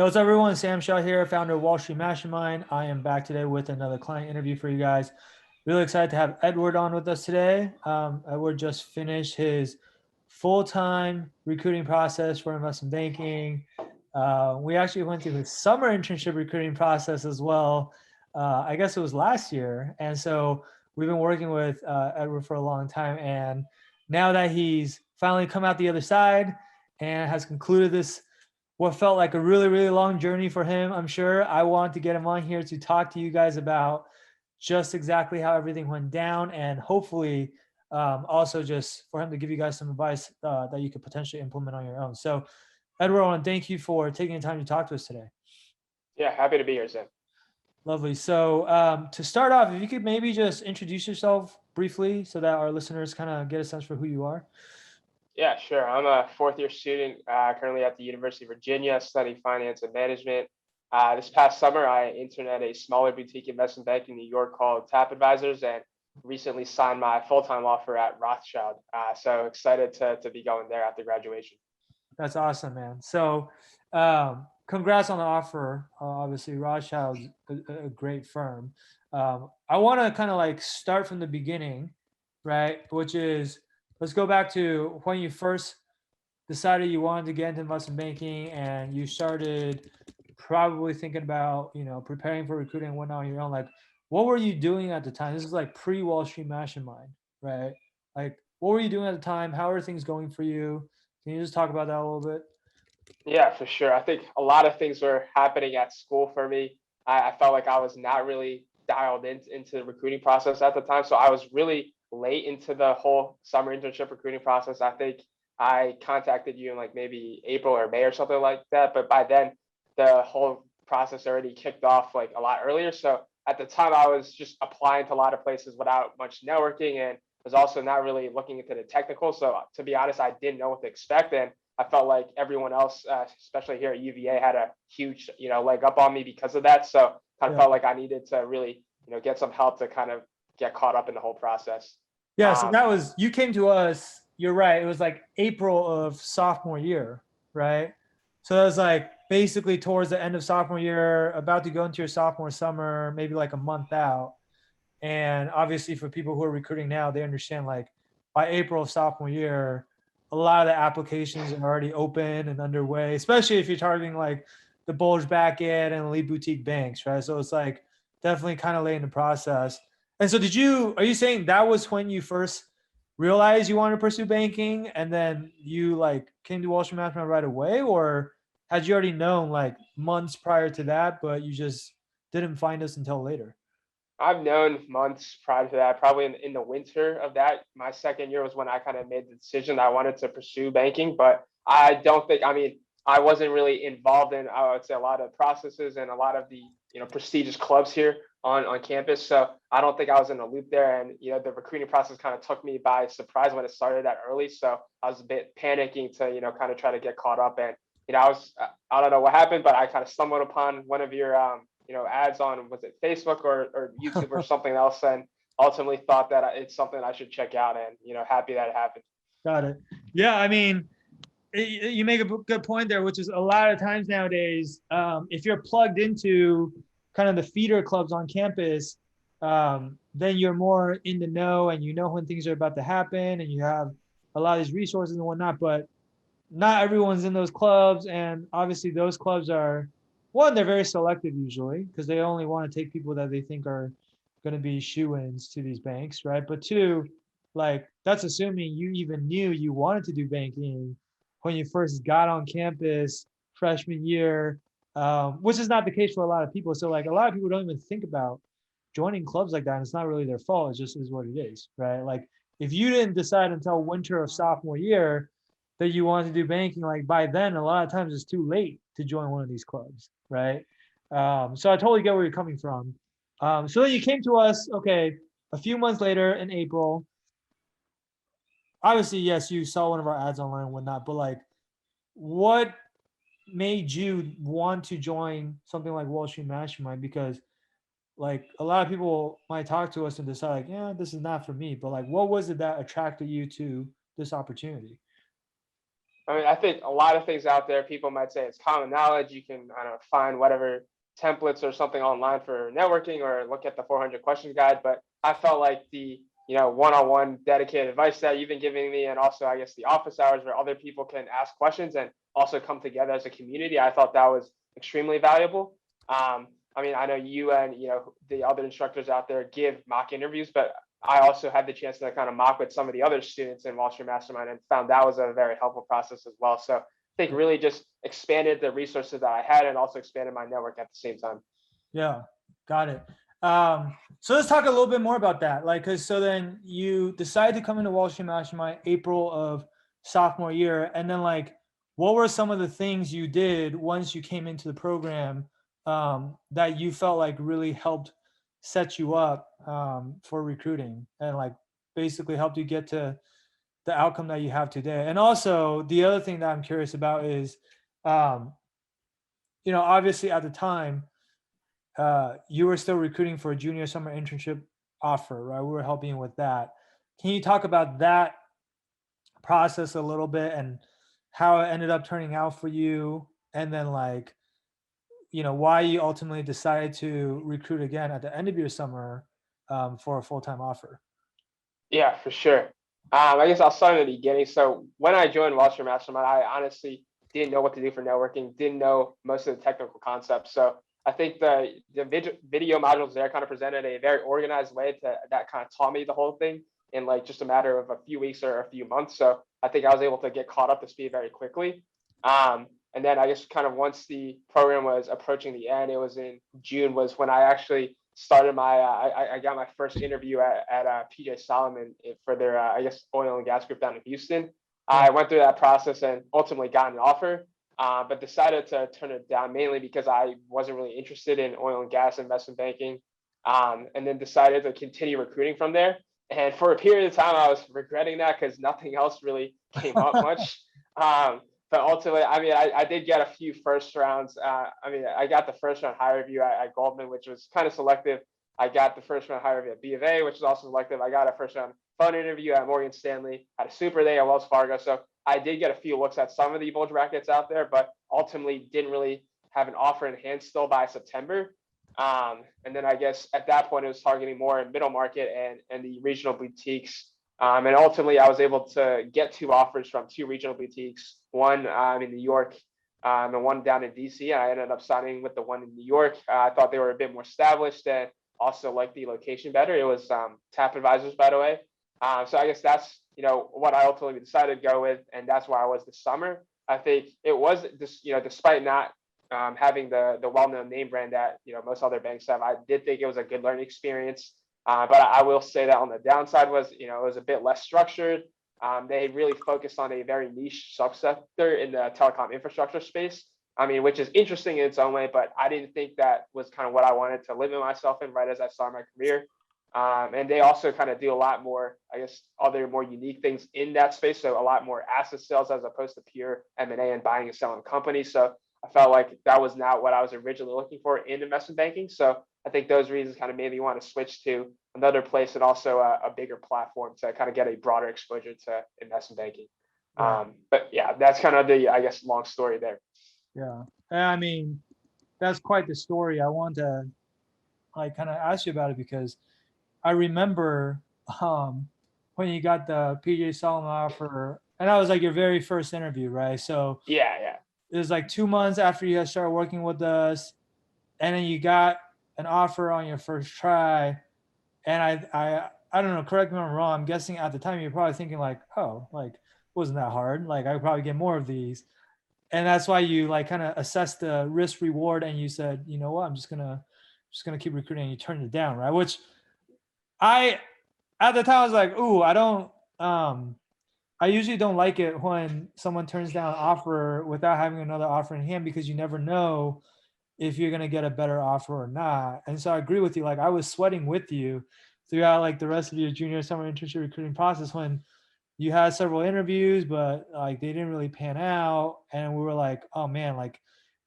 What's up, everyone? Sam Shaw here, founder of Wall Street Mastermind. I am back today with another client interview for you guys. Really excited to have Edward on with us today. Edward just finished his full-time recruiting process for investment banking. We actually went through his summer internship recruiting process as well. I guess it was last year. And so we've been working with Edward for a long time. And now that he's finally come out the other side and has concluded this what felt like a really, really long journey for him, I'm sure. I want to get him on here to talk to you guys about just exactly how everything went down, and hopefully also just for him to give you guys some advice that you could potentially implement on your own. So, Edward, I want to thank you for taking the time to talk to us today. Yeah, happy to be here, Sam. Lovely. So to start off, if you could maybe just introduce yourself briefly so that our listeners kind of get a sense for who you are. Yeah, sure. I'm a fourth-year student currently at the University of Virginia, studying finance and management. This past summer, I interned at a smaller boutique investment bank in New York called Tap Advisors, and recently signed my full-time offer at Rothschild. So excited to be going there after graduation. That's awesome, man. So congrats on the offer. Obviously, Rothschild's a great firm. I want to kind of like start from the beginning, right? Which is, let's go back to when you first decided you wanted to get into investment banking and you started probably thinking about, preparing for recruiting and whatnot on your own. Like, what were you doing at the time? This is like pre-Wall Street Mastermind, right? Like, what were you doing at the time? How are things going for you? Can you just talk about that a little bit? Yeah, for sure. I think a lot of things were happening at school for me. I felt like I was not really dialed into the recruiting process at the time. So I was really late into the whole summer internship recruiting process. I think I contacted you in like maybe April or May or something like that. But by then, the whole process already kicked off like a lot earlier. So at the time, I was just applying to a lot of places without much networking and was also not really looking into the technical. So to be honest, I didn't know what to expect. And I felt like everyone else, especially here at UVA, had a huge, leg up on me because of that. So kind of Yeah. felt like I needed to really, get some help to kind of get caught up in the whole process. Yeah. So Um, you came to us, you're right. It was like April of sophomore year, right? So that was like basically towards the end of sophomore year, about to go into your sophomore summer, maybe like a month out. And obviously, for people who are recruiting now, they understand like by April of sophomore year, a lot of the applications are already open and underway, especially if you're targeting like the bulge bracket and elite boutique banks, right? So it's like definitely kind of late in the process. And so, are you saying that was when you first realized you wanted to pursue banking and then you like came to Wall Street Management right away? Or had you already known like months prior to that, but you just didn't find us until later? I've known months prior to that, probably in the winter of that. My second year was when I kind of made the decision that I wanted to pursue banking, but I don't think, I mean, I wasn't really involved in, I would say, a lot of processes and a lot of the, prestigious clubs here on campus. So I don't think I was in the loop there. And, the recruiting process kind of took me by surprise when it started that early. So I was a bit panicking to, kind of try to get caught up. And, I don't know what happened, but I kind of stumbled upon one of your, ads on, was it Facebook or YouTube or something else, and ultimately thought that it's something I should check out, and happy that it happened. Got it. Yeah, I mean, you make a good point there, which is a lot of times nowadays, if you're plugged into kind of the feeder clubs on campus, then you're more in the know and you know when things are about to happen and you have a lot of these resources and whatnot. But not everyone's in those clubs, and obviously those clubs are one, they're very selective usually because they only want to take people that they think are going to be shoe-ins to these banks, right? But two, like that's assuming you even knew you wanted to do banking when you first got on campus freshman year, which is not the case for a lot of people. So like a lot of people don't even think about joining clubs like that. And it's not really their fault. It just is what it is, right? Like if you didn't decide until winter of sophomore year that you want to do banking, like by then, a lot of times it's too late to join one of these clubs, right? So I totally get where you're coming from. So then you came to us, okay, a few months later in April. Obviously, yes, you saw one of our ads online and whatnot, but like, what made you want to join something like Wall Street Mastermind? Because like a lot of people might talk to us and decide like, yeah, this is not for me. But like, what was it that attracted you to this opportunity? I mean, I think a lot of things out there, people might say it's common knowledge. You can, I don't know, find whatever templates or something online for networking or look at the 400 question guide. But I felt like the, one-on-one dedicated advice that you've been giving me, and also, I guess, the office hours where other people can ask questions and also come together as a community, I thought that was extremely valuable. I mean, I know you and, the other instructors out there give mock interviews, but I also had the chance to kind of mock with some of the other students in Wall Street Mastermind and found that was a very helpful process as well. So I think really just expanded the resources that I had and also expanded my network at the same time. Yeah, got it. So let's talk a little bit more about that. Like, cause so then you decided to come into Wall Street Mastermind April of sophomore year. And then like, what were some of the things you did once you came into the program that you felt like really helped set you up for recruiting and like basically helped you get to the outcome that you have today? And also the other thing that I'm curious about is, um, obviously at the time, you were still recruiting for a junior summer internship offer, right? We were helping you with that. Can you talk about that process a little bit and how it ended up turning out for you? And then like, why you ultimately decided to recruit again at the end of your summer for a full-time offer? Yeah, for sure. I guess I'll start in the beginning. So when I joined Wall Street Mastermind, I honestly didn't know what to do for networking, didn't know most of the technical concepts. So I think the video modules there kind of presented a very organized way that kind of taught me the whole thing in like just a matter of a few weeks or a few months. So I think I was able to get caught up to speed very quickly. And then I guess kind of once the program was approaching the end, it was in June was when I actually started I got my first interview at PJ Solomon for their I guess oil and gas group down in Houston. I went through that process and ultimately got an offer, but decided to turn it down mainly because I wasn't really interested in oil and gas investment banking, and then decided to continue recruiting from there. And for a period of time, I was regretting that because nothing else really came up much. But ultimately, I mean, I did get a few first rounds. I mean, I got the first round hire review at Goldman, which was kind of selective. I got the first round hire review at B of A, which is also selective. I got a first round phone interview at Morgan Stanley, had a super day at Wells Fargo. So I did get a few looks at some of the bulge brackets out there, but ultimately didn't really have an offer in hand still by September. And then I guess at that point, it was targeting more in middle market and the regional boutiques. And ultimately, I was able to get two offers from two regional boutiques, one in New York and one down in DC. I ended up signing with the one in New York. I thought they were a bit more established and also liked the location better. It was TAP Advisors, by the way. So I guess that's what I ultimately decided to go with, and that's why I was this summer. I think it was this, despite not having the well-known name brand that most other banks have, I did think it was a good learning experience. But I will say that on the downside was, it was a bit less structured. They really focused on a very niche subsector in the telecom infrastructure space. I mean, which is interesting in its own way, but I didn't think that was kind of what I wanted to limit myself in right as I started my career. And they also kind of do a lot more, I guess, other more unique things in that space. So a lot more asset sales as opposed to pure M&A and buying and selling companies. So I felt like that was not what I was originally looking for in investment banking. So I think those reasons kind of made me want to switch to another place and also a bigger platform to kind of get a broader exposure to investment banking. But yeah, that's kind of the, I guess, long story there. Yeah. I mean, that's quite the story. I want to like kind of ask you about it because I remember when you got the PJ Solomon offer, and that was like your very first interview, right? So Yeah. it was like 2 months after you had started working with us, and then you got an offer on your first try. And I don't know, correct me if I'm wrong. I'm guessing at the time you're probably thinking like, oh, like wasn't that hard? Like I could probably get more of these. And that's why you like kind of assessed the risk reward and you said, you know what, I'm just gonna keep recruiting, and you turned it down, right? Which I at the time I was like, ooh, I usually don't like it when someone turns down an offer without having another offer in hand because you never know if you're gonna get a better offer or not. And so I agree with you. Like I was sweating with you throughout like the rest of your junior summer internship recruiting process when you had several interviews, but like they didn't really pan out. And we were like, oh man, like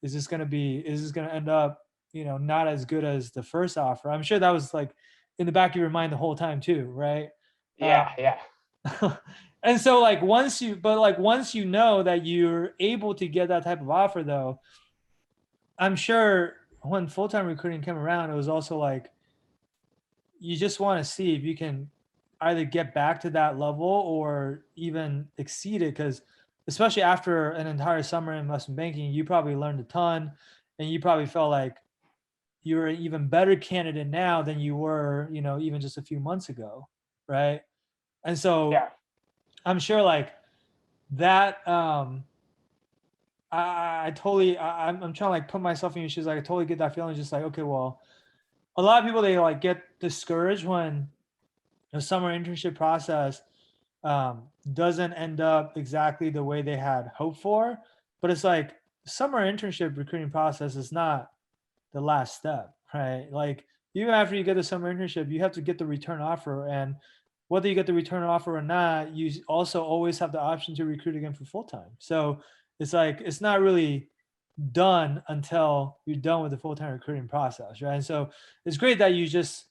is this gonna end up, not as good as the first offer? I'm sure that was like in the back of your mind the whole time too, right? Yeah. And so like once you know that you're able to get that type of offer though, I'm sure when full-time recruiting came around, it was also like you just want to see if you can either get back to that level or even exceed it. Because especially after an entire summer in investment banking, you probably learned a ton, and you probably felt like you're an even better candidate now than you were, even just a few months ago, right? And so Yeah. I'm sure like that. I totally. I'm trying to like put myself in your shoes. Like I totally get that feeling. Just like okay, well, a lot of people they like get discouraged when the summer internship process doesn't end up exactly the way they had hoped for. But it's like summer internship recruiting process is not the last step, right? Like even after you get the summer internship, you have to get the return offer, and whether you get the return offer or not, you also always have the option to recruit again for full time. So it's like it's not really done until you're done with the full time recruiting process, right? And so it's great that you just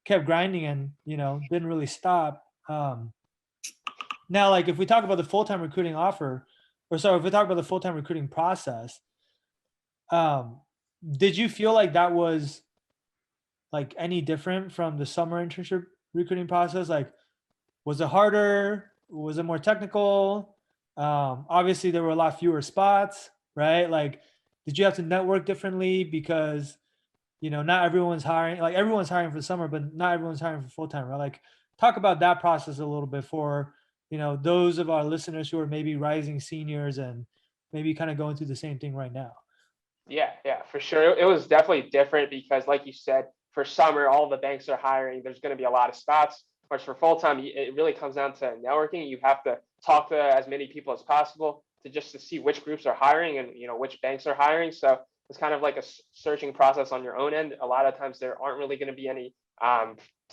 kept grinding and didn't really stop. Now, like if we talk about the full time recruiting offer, or sorry, if we talk about the full time recruiting process, um, did you feel like that was like any different from the summer internship recruiting process? Like, was it harder? Was it more technical? Obviously, there were a lot fewer spots, right? Like, did you have to network differently because not everyone's hiring? Like, everyone's hiring for summer, but not everyone's hiring for full time, right? Like, talk about that process a little bit for those of our listeners who are maybe rising seniors and maybe kind of going through the same thing right now. Yeah, yeah, for sure. It was definitely different because, like you said, for summer, all the banks are hiring. There's going to be a lot of spots. Whereas for full time, it really comes down to networking. You have to talk to as many people as possible to see which groups are hiring and which banks are hiring. So it's kind of like a searching process on your own end. A lot of times there aren't really going to be any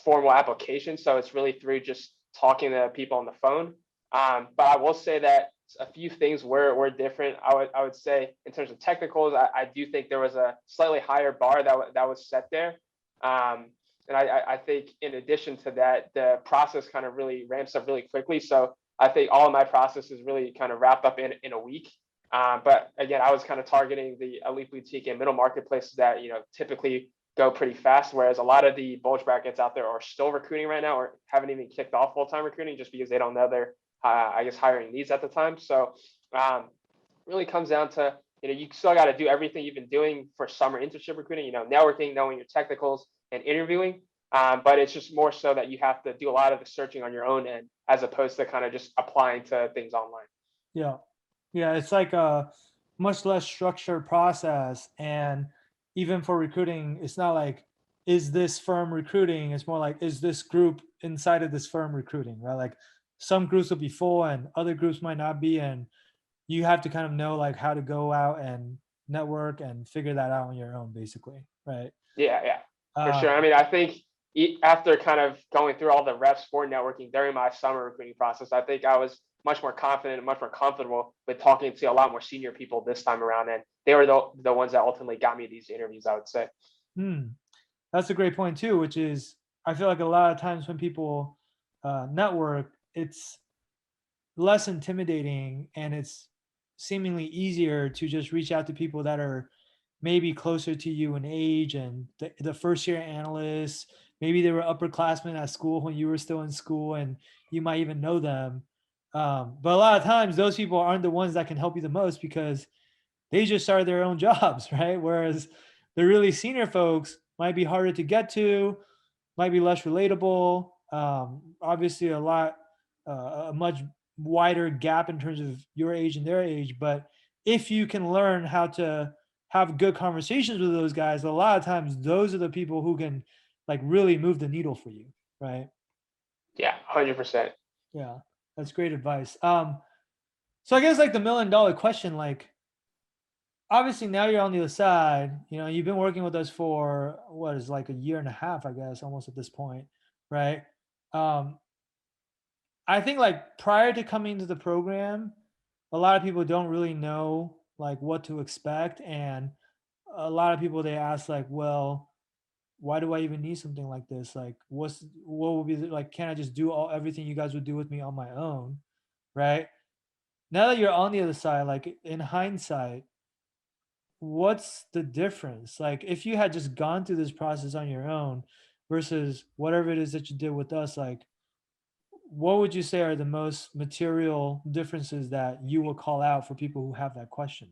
formal applications, so it's really through just talking to people on the phone. But I will say that a few things were different. I would say in terms of technicals, I do think there was a slightly higher bar that was set there. And I think in addition to that, the process kind of really ramps up really quickly. So I think all of my processes really kind of wrap up in a week. But again, I was kind of targeting the elite boutique and middle marketplaces that typically go pretty fast, whereas a lot of the bulge brackets out there are still recruiting right now or haven't even kicked off full-time recruiting just because they don't know their I guess hiring needs at the time. So really comes down to you still got to do everything you've been doing for summer internship recruiting. Networking, knowing your technicals, and interviewing. But it's just more so that you have to do a lot of the searching on your own end as opposed to kind of just applying to things online. Yeah. Yeah. It's like a much less structured process. And even for recruiting, it's not like, is this firm recruiting? It's more like, is this group inside of this firm recruiting, right? Like some groups will be full and other groups might not be. And you have to kind of know like how to go out and network and figure that out on your own, basically. Right. Yeah, yeah, for sure. I Um, mean, I think after kind of going through all the reps for networking during my summer recruiting process, I think I was much more confident and much more comfortable with talking to a lot more senior people this time around. And they were the ones that ultimately got me these interviews, I would say. hmm. That's a great point too, which is I feel like a lot of times when people network, it's less intimidating and it's seemingly easier to just reach out to people that are maybe closer to you in age and the first year analysts. Maybe they were upperclassmen at school when you were still in school and you might even know them. But a lot of times those people aren't the ones that can help you the most because they just started their own jobs, right? Whereas the really senior folks might be harder to get to, might be less relatable. Obviously, a much wider gap in terms of your age and their age. But if you can learn how to have good conversations with those guys, a lot of times those are the people who can like really move the needle for you, right? Yeah, 100%. Yeah, that's great advice. So I guess like the $1 million question, like obviously now you're on the other side, you've been working with us for what is like a year and a half, I guess, almost at this point, right? um I think like prior to coming to the program, a lot of people don't really know like what to expect, and a lot of people they ask like, well, why do I even need something like this? Like, what would be like? Can I just do everything you guys would do with me on my own, right? Now that you're on the other side, like in hindsight, what's the difference? Like, if you had just gone through this process on your own versus whatever it is that you did with us, like, what would you say are the most material differences that you will call out for people who have that question?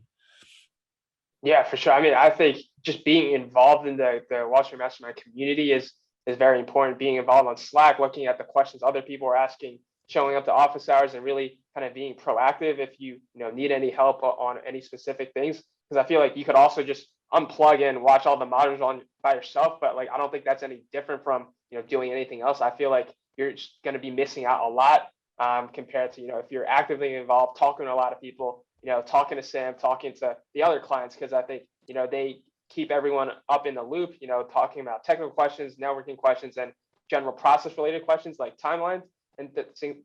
Yeah, for sure. I mean, I think just being involved in the Wall Street Mastermind community is very important. Being involved on Slack, looking at the questions other people are asking, showing up to office hours, and really kind of being proactive if you need any help on any specific things. Because I feel like you could also just unplug and watch all the modules on by yourself, but like I don't think that's any different from doing anything else. I feel like you're just going to be missing out a lot compared to if you're actively involved, talking to a lot of people, talking to Sam, talking to the other clients, because I think they keep everyone up in the loop, talking about technical questions, networking questions, and general process related questions like timelines and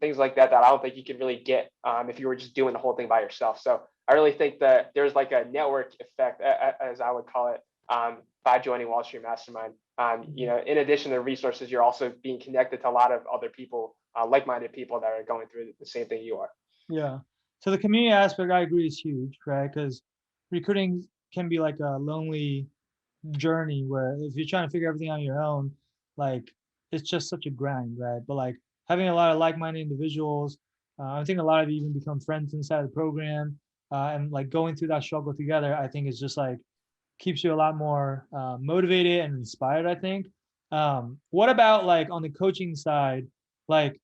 things like that I don't think you can really get if you were just doing the whole thing by yourself. So I really think that there's like a network effect, as I would call it, by joining Wall Street Mastermind. In addition to resources, you're also being connected to a lot of other people, like-minded people that are going through the same thing you are. Yeah. So the community aspect, I agree, is huge, right? Because recruiting can be like a lonely journey where if you're trying to figure everything out on your own, like it's just such a grind, right? But like having a lot of like-minded individuals, I think a lot of you even become friends inside the program, and like going through that struggle together, I think is just like keeps you a lot more motivated and inspired, I think. What about like on the coaching side, like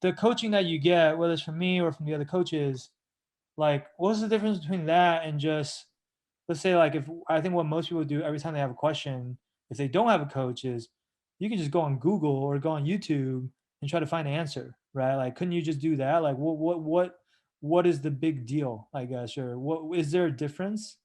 the coaching that you get, whether it's from me or from the other coaches, like what's the difference between that and just, let's say, like, if I think what most people do every time they have a question, if they don't have a coach, is you can just go on Google or go on YouTube and try to find an answer, right? Like, couldn't you just do that? Like, what is the big deal? I guess, or what is there a difference?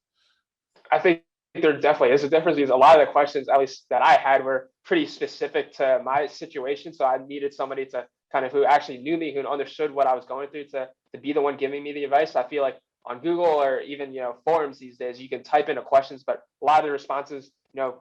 I think there definitely is a difference because a lot of the questions, at least that I had, were pretty specific to my situation. So I needed somebody to kind of who actually knew me, who understood what I was going through to be the one giving me the advice. I feel like on Google or even forums these days, you can type in the questions, but a lot of the responses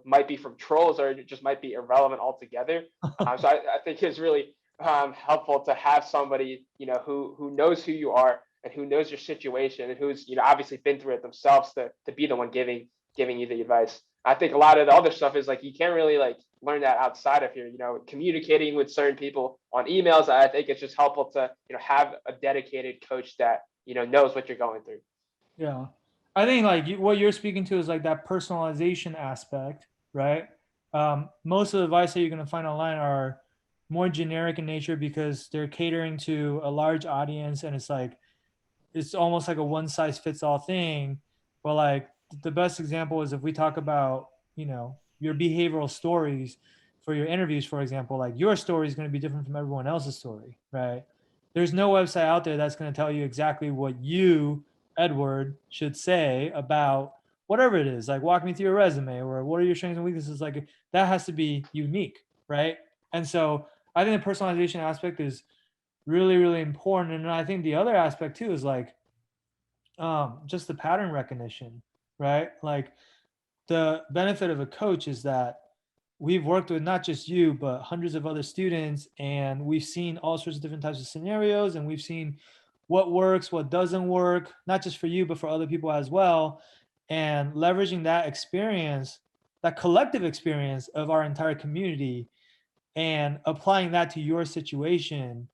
might be from trolls or it just might be irrelevant altogether. So I think it's really helpful to have somebody who knows who you are and who knows your situation and who's obviously been through it themselves to be the one giving you the advice. I think a lot of the other stuff is like you can't really like learn that outside of here. Communicating with certain people on emails. I think it's just helpful to have a dedicated coach that knows what you're going through. Yeah, I think like what you're speaking to is like that personalization aspect, right? Most of the advice that you're going to find online are more generic in nature because they're catering to a large audience, and it's almost like a one size fits all thing. But like the best example is if we talk about, your behavioral stories for your interviews, for example, like your story is going to be different from everyone else's story, right? There's no website out there that's going to tell you exactly what you, Edward, should say about whatever it is. Like walk me through your resume or what are your strengths and weaknesses. Like that has to be unique, right? And so I think the personalization aspect is really, really important. And I think the other aspect too is like just the pattern recognition, right? Like the benefit of a coach is that we've worked with not just you, but hundreds of other students, and we've seen all sorts of different types of scenarios, and we've seen what works, what doesn't work, not just for you, but for other people as well. And leveraging that experience, that collective experience of our entire community, and applying that to your situation,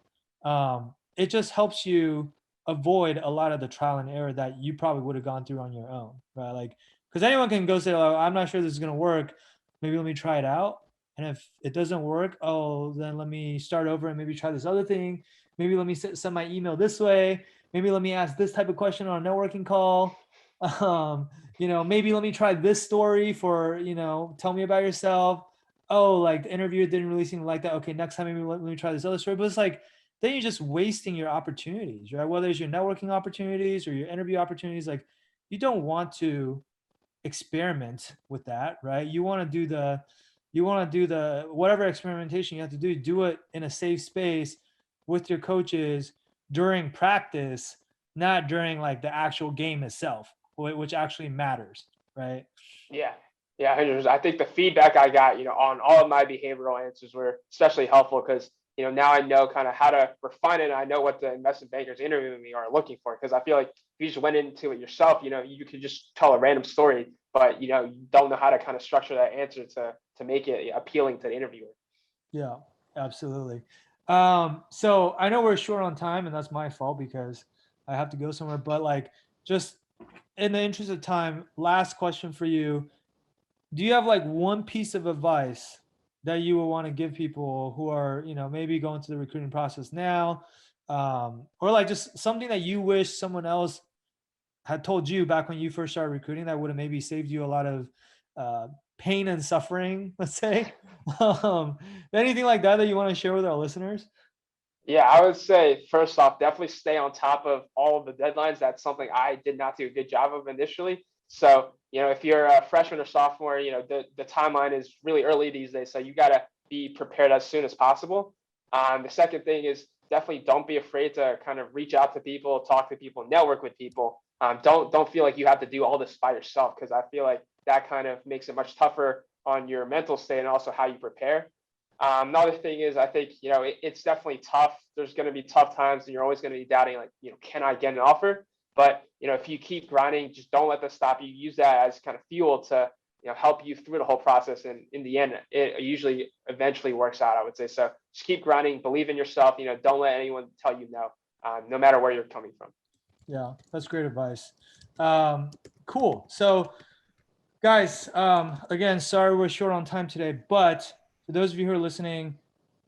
it just helps you avoid a lot of the trial and error that you probably would have gone through on your own, right? Like, because anyone can go say, "Oh, I'm not sure this is going to work. Maybe let me try it out." And if it doesn't work, oh, then let me start over and maybe try this other thing. Maybe let me send my email this way. Maybe let me ask this type of question on a networking call. Maybe let me try this story for, tell me about yourself. Oh, like the interviewer didn't really seem to like that. Okay, next time maybe let me try this other story. But it's like then you're just wasting your opportunities, right? Whether it's your networking opportunities or your interview opportunities, like you don't want to experiment with that, right? You want to do the whatever experimentation you have to do it in a safe space with your coaches during practice, not during like the actual game itself, which actually matters, right? Yeah. Yeah, 100%. I think the feedback I got, on all of my behavioral answers were especially helpful because, now I know kind of how to refine it. And I know what the investment bankers interviewing me are looking for. Because I feel like if you just went into it yourself, you could just tell a random story, but you don't know how to kind of structure that answer to make it appealing to the interviewer. Yeah, absolutely. So I know we're short on time, and that's my fault because I have to go somewhere. But like, just in the interest of time, last question for you: do you have like one piece of advice that you would want to give people who are, maybe going through the recruiting process now, or like just something that you wish someone else had told you back when you first started recruiting that would have maybe saved you a lot of uh, pain and suffering, let's say? um, Anything like that that you want to share with our listeners? Yeah, I would say first off, definitely stay on top of all of the deadlines. That's something I did not do a good job of initially. So, if you're a freshman or sophomore, the timeline is really early these days. So you got to be prepared as soon as possible. The second thing is definitely don't be afraid to kind of reach out to people, talk to people, network with people. Don't feel like you have to do all this by yourself because I feel like that kind of makes it much tougher on your mental state and also how you prepare. Another thing is, I think, it's definitely tough. There's going to be tough times and you're always going to be doubting, like, can I get an offer? But, if you keep grinding, just don't let that stop you. Use that as kind of fuel to, help you through the whole process. And in the end, it usually eventually works out, I would say. So just keep grinding, believe in yourself, don't let anyone tell you no, no matter where you're coming from. Yeah, that's great advice. Um, cool. So, guys, again, sorry we're short on time today, but for those of you who are listening,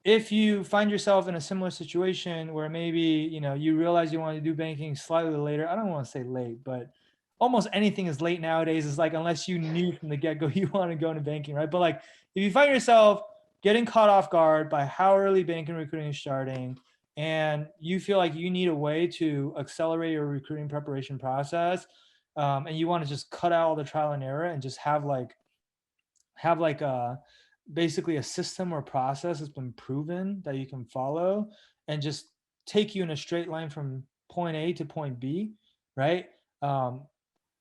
if you find yourself in a similar situation where maybe you realize you want to do banking slightly later, I don't want to say late, but almost anything is late nowadays. Is like unless you knew from the get-go you want to go into banking, right? But like if you find yourself getting caught off guard by how early banking recruiting is starting and you feel like you need a way to accelerate your recruiting preparation process, and you want to just cut out all the trial and error and just have like a basically a system or process that's been proven that you can follow and just take you in a straight line from point A to point B, right? Um,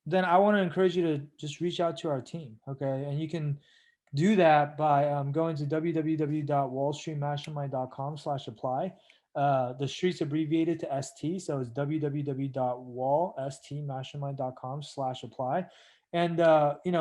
then I want to encourage you to just reach out to our team, okay? And you can do that by going to www.wallstreetmastermind.com/apply. The street's abbreviated to ST, so it's www.wallstmastermind.com/apply. And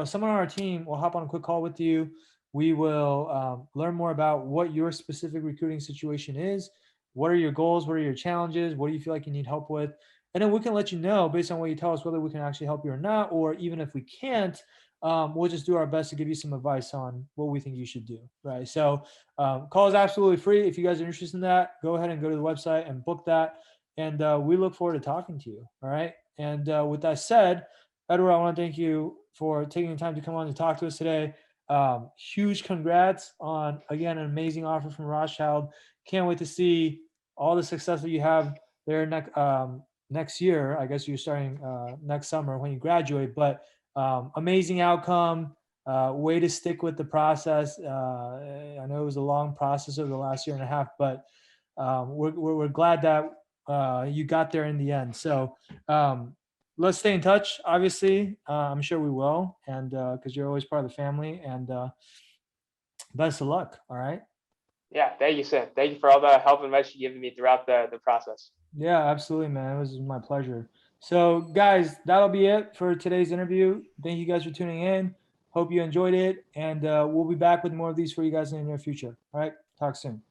someone on our team will hop on a quick call with you. We will learn more about what your specific recruiting situation is. What are your goals? What are your challenges? What do you feel like you need help with? And then we can let you know based on what you tell us whether we can actually help you or not, or even if we can't, we'll just do our best to give you some advice on what we think you should do, right? So call is absolutely free. If you guys are interested in that, go ahead and go to the website and book that. And we look forward to talking to you. All right. And with that said, Edward, I want to thank you for taking the time to come on and talk to us today. Huge congrats on, again, an amazing offer from Rothschild. Can't wait to see all the success that you have there next year. I guess you're starting next summer when you graduate, but amazing outcome. Way to stick with the process. I know it was a long process over the last year and a half, but we're glad that you got there in the end. So um, let's stay in touch. Obviously, I'm sure we will, and because you're always part of the family. And best of luck. All right. Yeah, thank you, Sam. Thank you for all the help and advice you given me throughout the process. Yeah, absolutely, man. It was my pleasure. So, guys, that'll be it for today's interview. Thank you guys for tuning in. Hope you enjoyed it, and we'll be back with more of these for you guys in the near future. All right, talk soon.